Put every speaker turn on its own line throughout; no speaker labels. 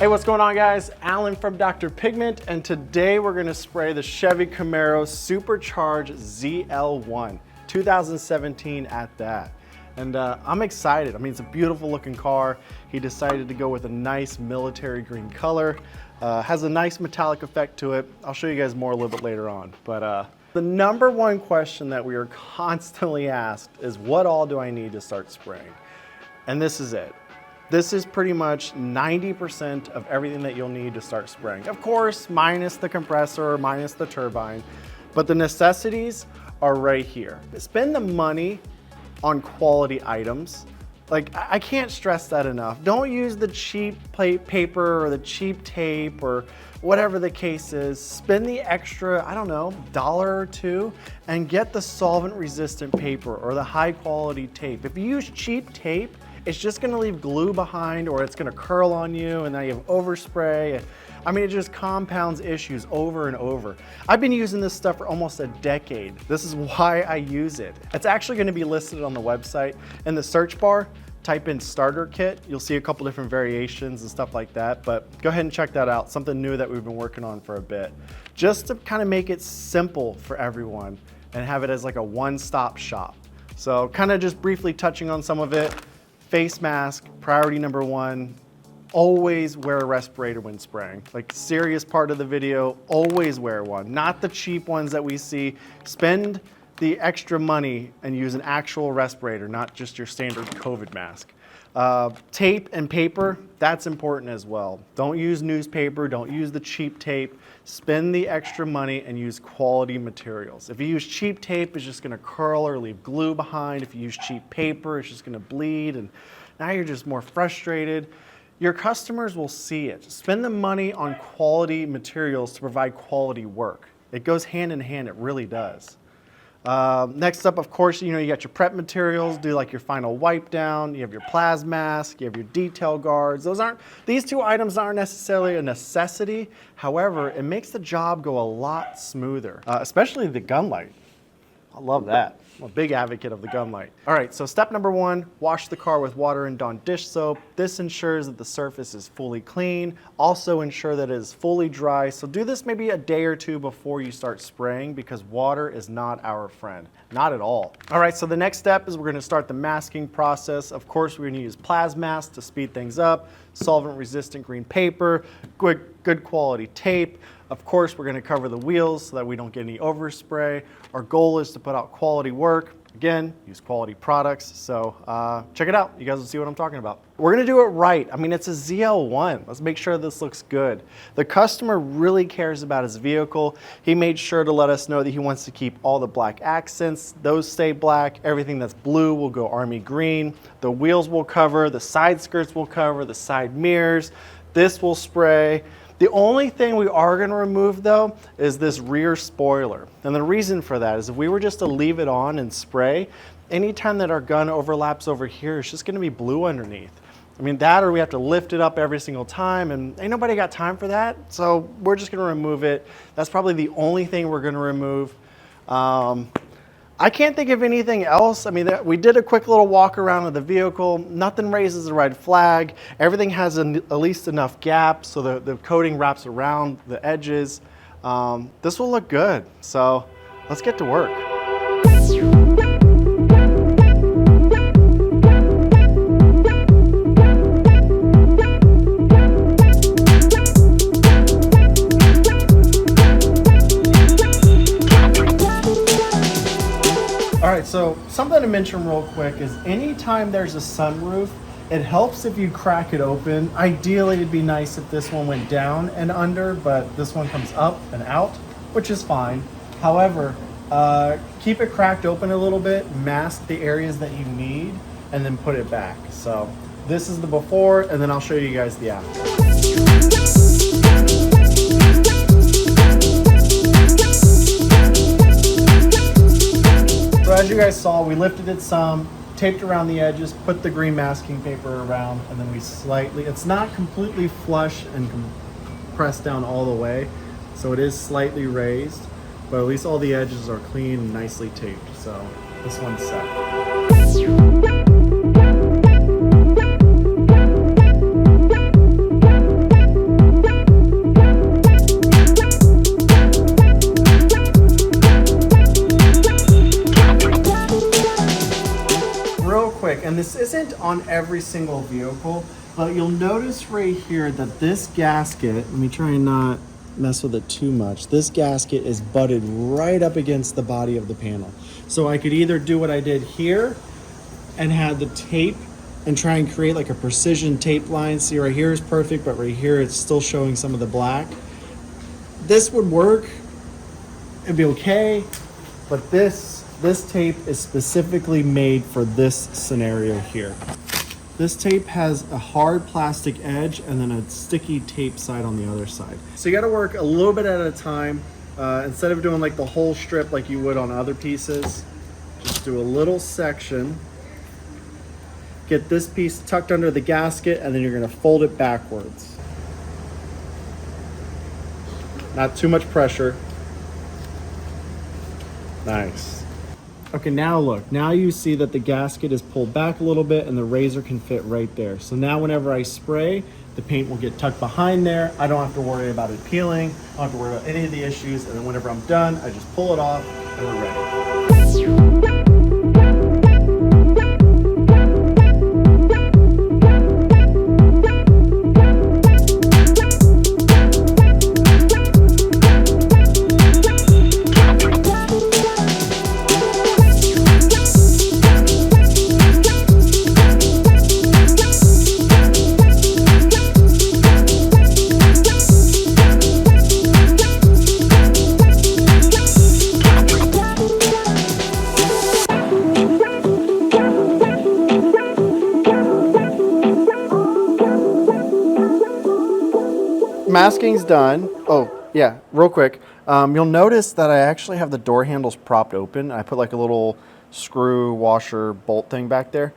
what's going on, guys? Alan from Dr. Pigment, and today we're gonna spray the Chevy Camaro Supercharged ZL1, 2017 at that. And I'm excited. I mean, it's a beautiful looking car. He decided to go with a nice military green color. Has a nice metallic effect to it. I'll show you guys more a little bit later on. But the number one question that we are constantly asked is, what all do I need to start spraying? And this is it. This is pretty much 90% of everything that you'll need to start spraying. Of course, minus the compressor, minus the turbine, but the necessities are right here. Spend the money on quality items. Like, I can't stress that enough. Don't use the cheap paper or the cheap tape or whatever the case is. Spend the extra, I don't know, $1 or $2 and get the solvent resistant paper or the high quality tape. If you use cheap tape, it's just gonna leave glue behind, or it's gonna curl on you, and now you have overspray. I mean, it just compounds issues over and over. I've been using this stuff for almost a decade. This is why I use it. It's actually gonna be listed on the website. In the search bar, type in starter kit. You'll see a couple different variations and stuff like that, but go ahead and check that out. Something new that we've been working on for a bit. Just to kind of make it simple for everyone and have it as like a one-stop shop. So kind of just briefly touching on some of it. Face mask, priority number one. Always wear a respirator when spraying. Like, serious part of the video, always wear one. Not the cheap ones that we see. Spend the extra money and use an actual respirator, not just your standard COVID mask. Tape and paper, that's important as well. Don't use newspaper, don't use the cheap tape. Spend the extra money and use quality materials. If you use cheap tape, it's just gonna curl or leave glue behind. If you use cheap paper, it's just gonna bleed, and now you're just more frustrated. Your customers will see it. Spend the money on quality materials to provide quality work. It goes hand in hand, it really does. Next up, of course, you got your prep materials, do like your final wipe down, you have your plasma mask, you have your detail guards. These two items aren't necessarily a necessity. However, it makes the job go a lot smoother, especially the gun light. I love that. I'm a big advocate of the gun light. All right, so step number one, wash the car with water and Dawn dish soap. This ensures that the surface is fully clean. Also ensure that it is fully dry. So do this maybe a day or two before you start spraying, because water is not our friend, not at all. All right, so the next step is we're gonna start the masking process. Of course, we're gonna use plasma mask to speed things up, solvent resistant green paper, good quality tape. Of course, we're gonna cover the wheels so that we don't get any overspray. Our goal is to put out quality work. Again, use quality products. So check it out. You guys will see what I'm talking about. We're gonna do it right. I mean, it's a ZL1. Let's make sure this looks good. The customer really cares about his vehicle. He made sure to let us know that he wants to keep all the black accents. Those stay black. Everything that's blue will go army green. The wheels will cover, the side skirts will cover, the side mirrors. This will spray. The only thing we are going to remove, though, is this rear spoiler. And the reason for that is if we were just to leave it on and spray, anytime that our gun overlaps over here, it's just going to be blue underneath. I mean, that, or we have to lift it up every single time, and ain't nobody got time for that. So we're just going to remove it. That's probably the only thing we're going to remove. I can't think of anything else. I mean, we did a quick little walk around of the vehicle. Nothing raises a red flag. Everything has at least enough gap so the coating wraps around the edges. This will look good. So let's get to work. All right, so something to mention real quick is anytime there's a sunroof, it helps if you crack it open. Ideally, it'd be nice if this one went down and under, but this one comes up and out, which is fine. However, keep it cracked open a little bit, mask the areas that you need, and then put it back. So this is the before, and then I'll show you guys the after. So as you guys saw, we lifted it some, taped around the edges, put the green masking paper around, and then we slightly, it's not completely flush and pressed down all the way, so it is slightly raised, but at least all the edges are clean and nicely taped. So this one's set. quick, and this isn't on every single vehicle, but you'll notice right here that this gasket, let me try and not mess with it too much, this gasket is butted right up against the body of the panel. So I could either do what I did here and had the tape and try and create like a precision tape line. See, right here is perfect, but right here it's still showing some of the black. This would work, it'd be okay, but this tape is specifically made for this scenario here. This tape has a hard plastic edge and then a sticky tape side on the other side. So you gotta work a little bit at a time. Instead of doing like the whole strip like you would on other pieces, just do a little section. Get this piece tucked under the gasket and then you're gonna fold it backwards. Not too much pressure. Nice. Okay, now look, now you see that the gasket is pulled back a little bit and the razor can fit right there. So now whenever I spray, the paint will get tucked behind there. I don't have to worry about it peeling. I don't have to worry about any of the issues. And then whenever I'm done, I just pull it off and we're ready. Masking's done. Oh yeah, real quick. You'll notice that I actually have the door handles propped open. I put like a little screw washer bolt thing back there.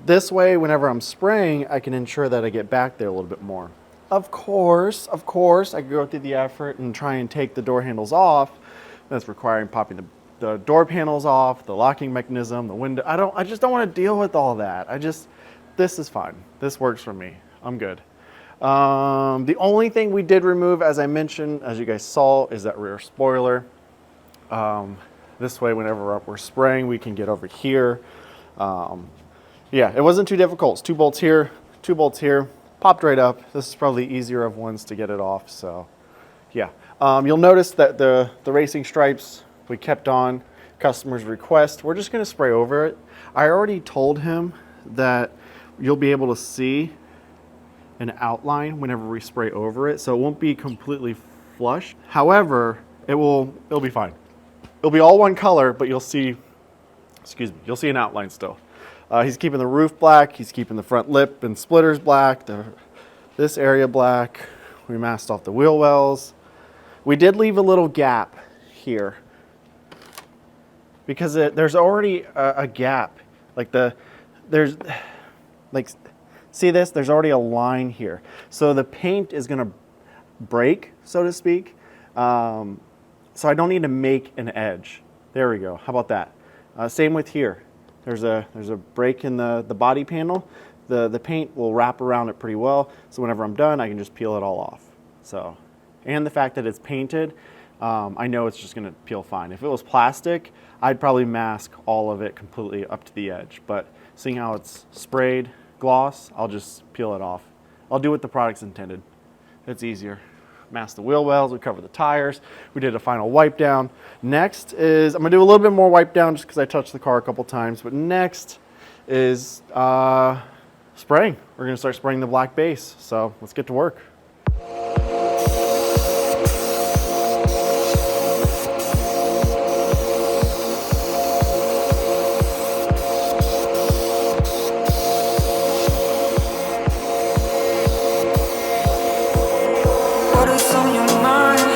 This way, whenever I'm spraying, I can ensure that I get back there a little bit more. Of course, I could go through the effort and try and take the door handles off. That's requiring popping the door panels off, the locking mechanism, the window. I just don't want to deal with all that. This is fine. This works for me. I'm good. The only thing we did remove, as I mentioned, as you guys saw, is that rear spoiler. This way, whenever we're spraying, we can get over here. Yeah, it wasn't too difficult. It's 2 bolts here, 2 bolts here, popped right up. This is probably easier of ones to get it off, so yeah. You'll notice that the racing stripes we kept on customer's request. We're just gonna spray over it. I already told him that you'll be able to see an outline whenever we spray over it, so it won't be completely flush. However, it'll be fine. It'll be all one color, but you'll see, you'll see an outline still. He's keeping the roof black, he's keeping the front lip and splitters black, this area black. We masked off the wheel wells. We did leave a little gap here because there's already a gap. See this? There's already a line here. So the paint is gonna break, so to speak. So I don't need to make an edge. There we go, how about that? Same with here. There's a break in the body panel. The paint will wrap around it pretty well. So whenever I'm done, I can just peel it all off. So, and the fact that it's painted, I know it's just gonna peel fine. If it was plastic, I'd probably mask all of it completely up to the edge. But seeing how it's sprayed, gloss, I'll just peel it off. I'll do what the product's intended. It's easier. Mask the wheel wells, we cover the tires. We did a final wipe down. Next is, I'm gonna do a little bit more wipe down just because I touched the car a couple times, but next is spraying. We're gonna start spraying the black base. So let's get to work.
on your mind?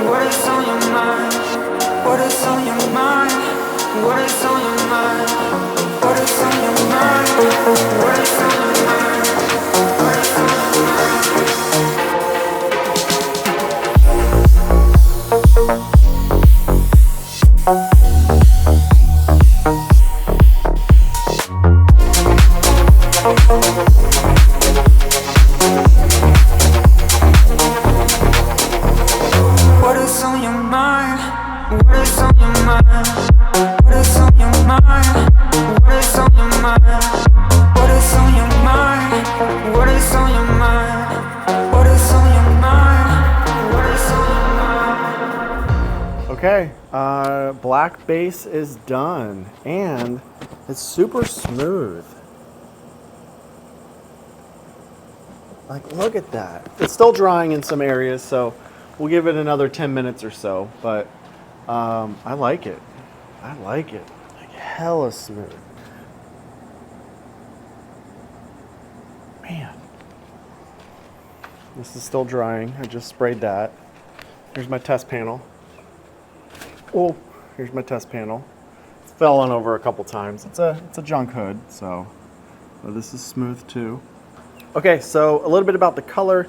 What is on your mind? What is on your mind? What is on your mind? What is on your mind? What is on your mind? What is on your mind?
Okay, black base is done, and it's super smooth. Like, look at that. It's still drying in some areas, so we'll give it another 10 minutes or so, but I like it. I like it. Like, hella smooth. Man. This is still drying. I just sprayed that. Here's my test panel. Oh, here's my test panel. It's fallen over a couple times. It's a junk hood, so this is smooth too. Okay, so a little bit about the color.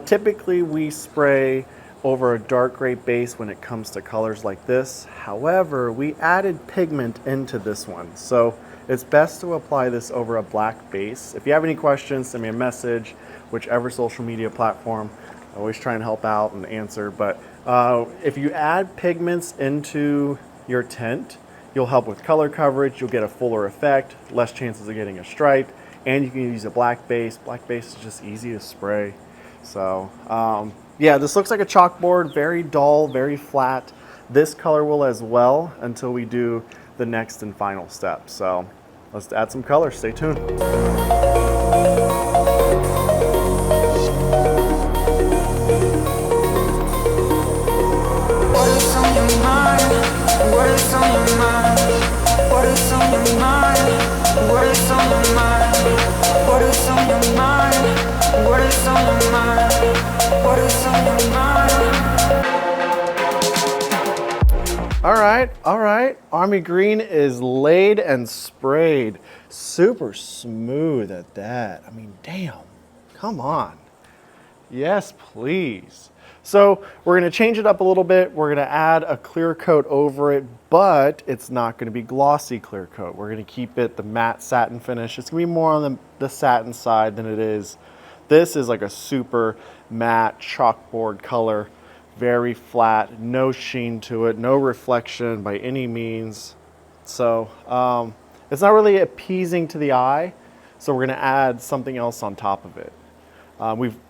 Typically we spray over a dark gray base when it comes to colors like this. However, we added pigment into this one, so it's best to apply this over a black base. If you have any questions, send me a message, whichever social media platform. I always try and help out and answer, but if you add pigments into your tint, you'll help with color coverage, you'll get a fuller effect, less chances of getting a stripe, and you can use a black base. Black base is just easy to spray. So yeah, this looks like a chalkboard, very dull, very flat. This color will as well until we do the next and final step. So let's add some color, stay tuned.
What is on your mind? What is on your mind? What is on your mind? What is on your mind? What is on your mind? What is on your mind? What is on your mind?
All right. Army green is laid and sprayed. Super smooth at that. I mean, damn, come on. Yes, please. So we're gonna change it up a little bit. We're gonna add a clear coat over it, but it's not gonna be glossy clear coat. We're gonna keep it the matte satin finish. It's gonna be more on the satin side than it is. This is like a super matte chalkboard color, very flat, no sheen to it, no reflection by any means. So it's not really appeasing to the eye. So we're gonna add something else on top of it.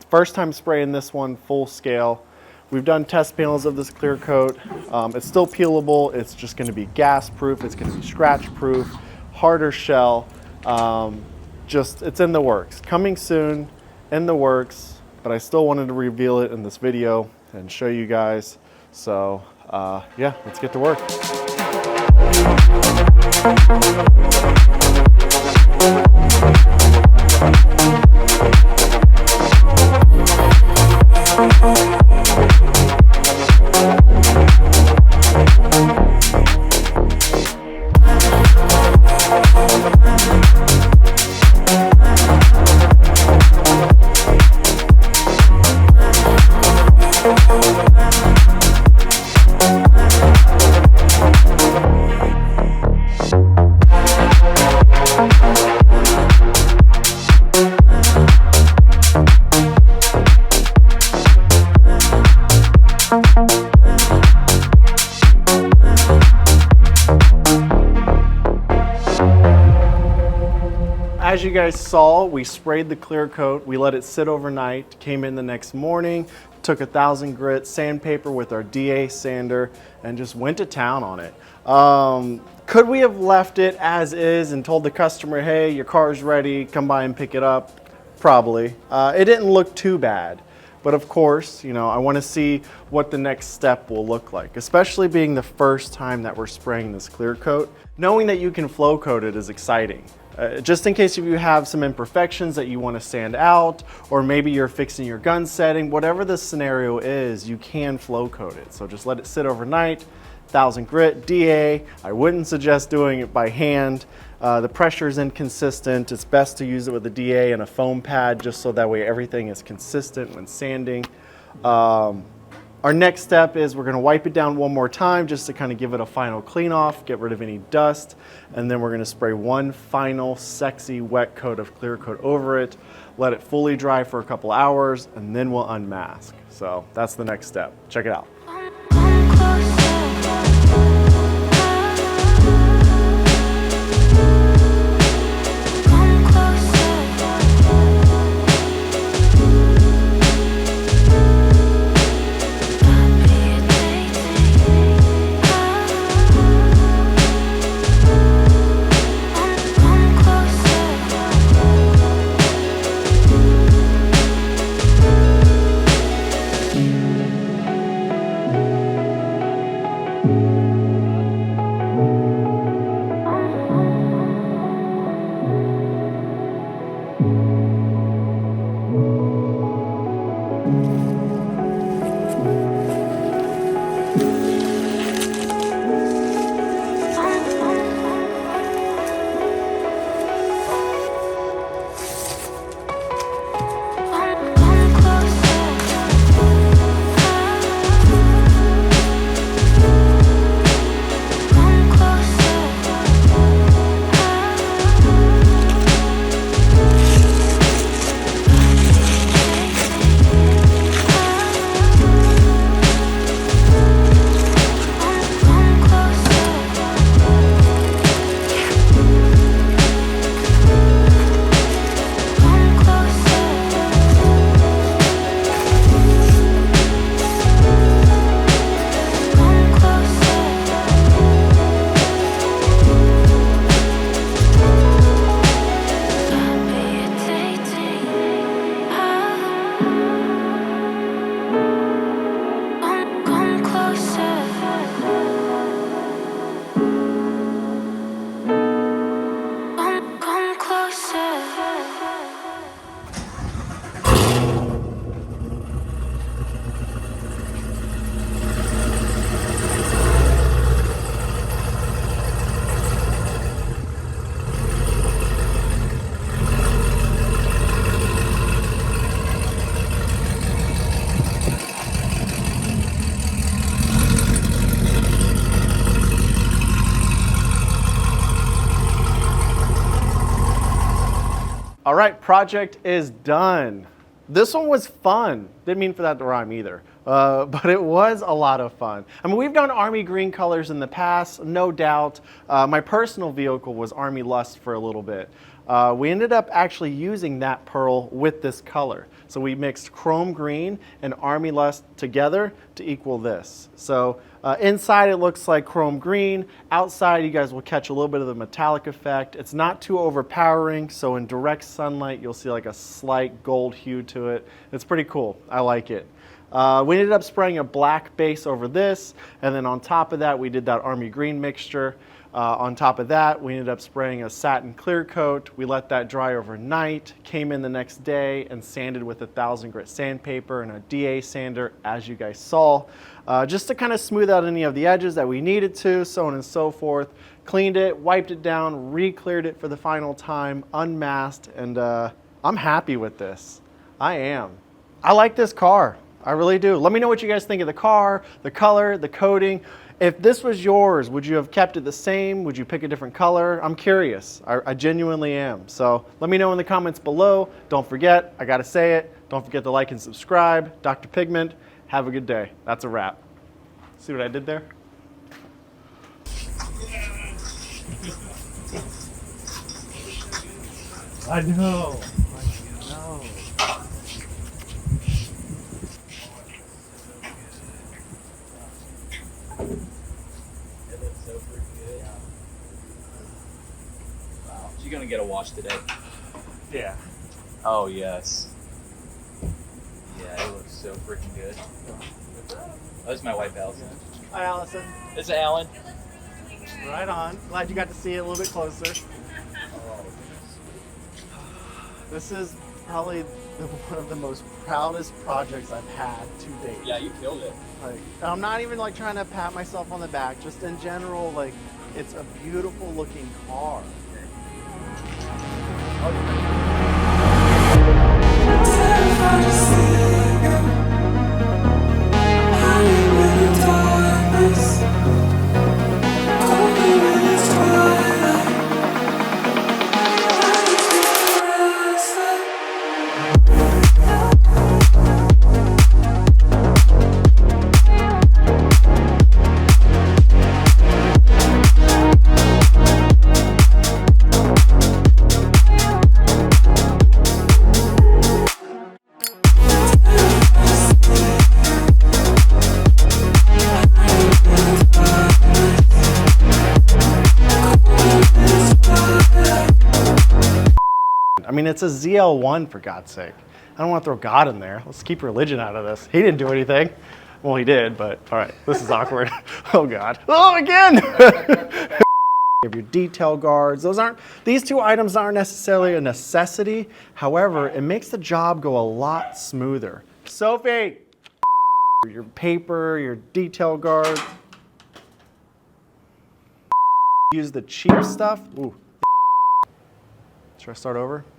First time spraying this one full scale. We've done test panels of this clear coat. It's still peelable. It's just going to be gas proof. It's going to be scratch proof, harder shell. It's in the works. Coming soon, in the works, but I still wanted to reveal it in this video and show you guys. So yeah, let's get to work. As you guys saw, we sprayed the clear coat, we let it sit overnight, came in the next morning, took 1,000 grit sandpaper with our DA sander, and just went to town on it. Could we have left it as is and told the customer, hey, your car's ready, come by and pick it up? Probably. It didn't look too bad. But of course, you know, I want to see what the next step will look like, especially being the first time that we're spraying this clear coat. Knowing that you can flow coat it is exciting. Just in case if you have some imperfections that you want to sand out, or maybe you're fixing your gun setting, whatever the scenario is, you can flow coat it. So just let it sit overnight, 1,000 grit, DA. I wouldn't suggest doing it by hand. The pressure is inconsistent. It's best to use it with a DA and a foam pad just so that way everything is consistent when sanding. Our next step is we're gonna wipe it down one more time just to kind of give it a final clean off, get rid of any dust, and then we're gonna spray one final sexy wet coat of clear coat over it, let it fully dry for a couple hours, and then we'll unmask. So that's the next step. Check it out. All right, project is done. This one was fun. Didn't mean for that to rhyme either, but it was a lot of fun. I mean, we've done Army green colors in the past, no doubt. My personal vehicle was Army Lust for a little bit. We ended up actually using that pearl with this color. So we mixed chrome green and Army Lust together to equal this. So inside it looks like chrome green. Outside you guys will catch a little bit of the metallic effect. It's not too overpowering, so in direct sunlight you'll see like a slight gold hue to it. It's pretty cool. I like it. We ended up spraying a black base over this, and then on top of that we did that Army green mixture. On top of that, we ended up spraying a Satin Clear Coat. We let that dry overnight, came in the next day and sanded with a 1000 grit sandpaper and a DA sander, as you guys saw, just to kind of smooth out any of the edges that we needed to, so on and so forth. Cleaned it, wiped it down, re-cleared it for the final time, unmasked, and I'm happy with this. I am. I like this car. I really do. Let me know what you guys think of the car, the color, the coating. If this was yours, would you have kept it the same? Would you pick a different color? I'm curious. I genuinely am. So let me know in the comments below. Don't forget, I gotta say it, don't forget to like and subscribe. Dr. Pigment, have a good day. That's a wrap. See what I did there?
I know.
You're gonna get a wash today.
Yeah.
Oh yes. Yeah, it looks so freaking good. Oh, this is my wife, Allison.
Hi, Allison.
This is Alan.
Right on. Glad you got to see it a little bit closer. This is probably one of the most proudest projects I've had to date.
Yeah, you killed it.
Like, I'm not even like trying to pat myself on the back. Just in general, like, it's a beautiful looking car. I mean, it's a ZL1 for God's sake. I don't want to throw God in there. Let's keep religion out of this. He didn't do anything. Well, he did, but all right, this is awkward. Oh God. Oh, again! You have your detail guards. These two items aren't necessarily a necessity. However, it makes the job go a lot smoother. Sophie! Your paper, your detail guards. Use the cheap stuff. Ooh. Should I start over?